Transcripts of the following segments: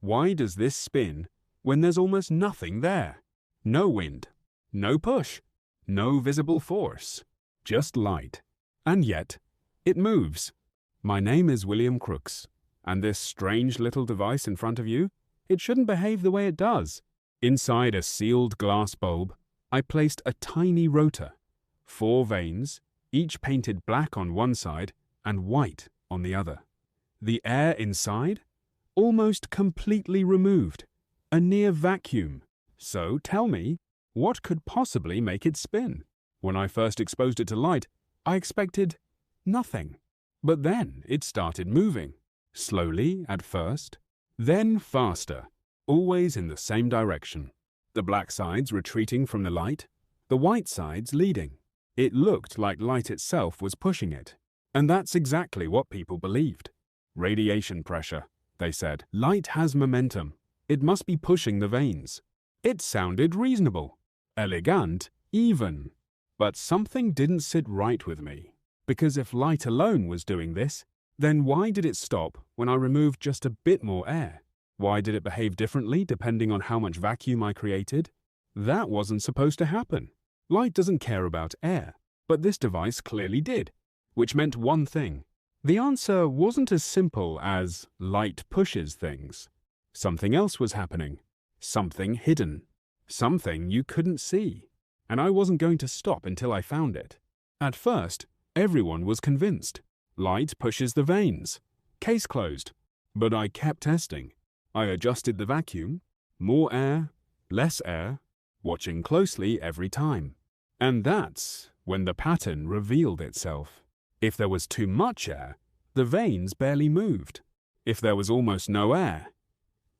Why does this spin when there's almost nothing there? No wind, no push, no visible force, just light. And yet, it moves. My name is William Crookes, and this strange little device in front of you, it shouldn't behave the way it does. Inside a sealed glass bulb, I placed a tiny rotor, 4 vanes, each painted black on one side and white on the other. The air inside? Almost completely removed. A near vacuum. So tell me, what could possibly make it spin? When I first exposed it to light, I expected nothing. But then it started moving. Slowly at first, then faster, always in the same direction. The black sides retreating from the light, the white sides leading. It looked like light itself was pushing it. And that's exactly what people believed. Radiation pressure, they said. Light has momentum. It must be pushing the vanes. It sounded reasonable, elegant, even. But something didn't sit right with me. Because if light alone was doing this, then why did it stop when I removed just a bit more air? Why did it behave differently depending on how much vacuum I created? That wasn't supposed to happen. Light doesn't care about air, but this device clearly did, which meant one thing. The answer wasn't as simple as light pushes things. Something else was happening. Something hidden. Something you couldn't see. And I wasn't going to stop until I found it. At first, everyone was convinced. Light pushes the vanes. Case closed. But I kept testing. I adjusted the vacuum. More air, less air, watching closely every time. And that's when the pattern revealed itself. If there was too much air, the vanes barely moved. If there was almost no air,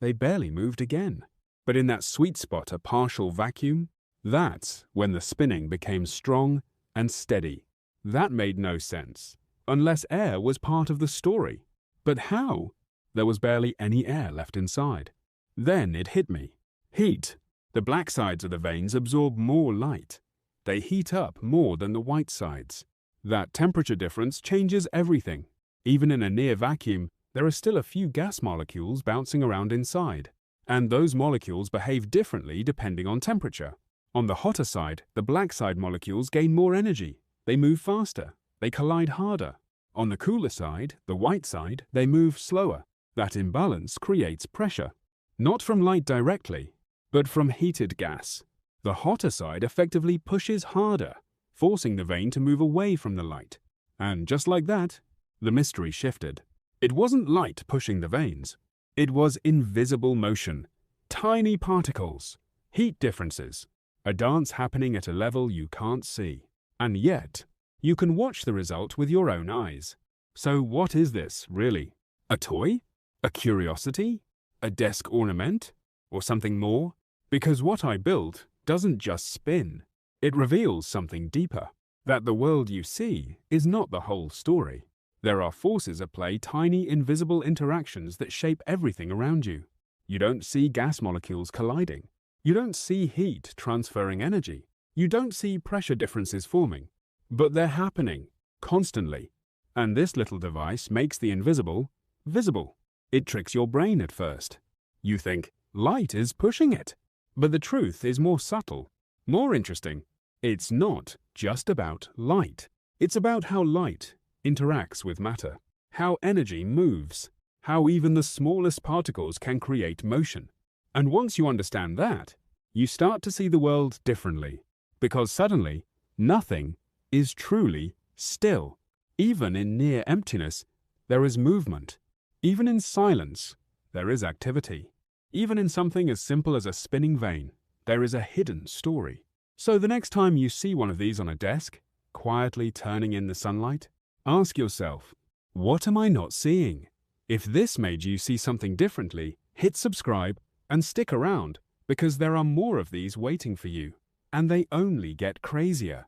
they barely moved again. But in that sweet spot of partial vacuum, that's when the spinning became strong and steady. That made no sense, unless air was part of the story. But how? There was barely any air left inside. Then it hit me. Heat. The black sides of the vanes absorb more light. They heat up more than the white sides. That temperature difference changes everything. Even in a near vacuum, there are still a few gas molecules bouncing around inside. And those molecules behave differently depending on temperature. On the hotter side, the black side molecules gain more energy. They move faster. They collide harder. On the cooler side, the white side, they move slower. That imbalance creates pressure. Not from light directly, but from heated gas. The hotter side effectively pushes harder, forcing the vane to move away from the light. And just like that, the mystery shifted. It wasn't light pushing the vanes. It was invisible motion, tiny particles, heat differences, a dance happening at a level you can't see. And yet, you can watch the result with your own eyes. So what is this, really? A toy? A curiosity? A desk ornament? Or something more? Because what I built doesn't just spin. It reveals something deeper. That the world you see is not the whole story. There are forces at play, tiny invisible interactions that shape everything around you. You don't see gas molecules colliding. You don't see heat transferring energy. You don't see pressure differences forming. But they're happening, constantly. And this little device makes the invisible visible. It tricks your brain at first. You think light is pushing it. But the truth is more subtle, more interesting. It's not just about light. It's about how light interacts with matter, how energy moves, how even the smallest particles can create motion. And once you understand that, you start to see the world differently, because suddenly, nothing is truly still. Even in near emptiness, there is movement. Even in silence, there is activity. Even in something as simple as a spinning vane, there is a hidden story. So the next time you see one of these on a desk, quietly turning in the sunlight, ask yourself, what am I not seeing? If this made you see something differently, hit subscribe and stick around, because there are more of these waiting for you, and they only get crazier.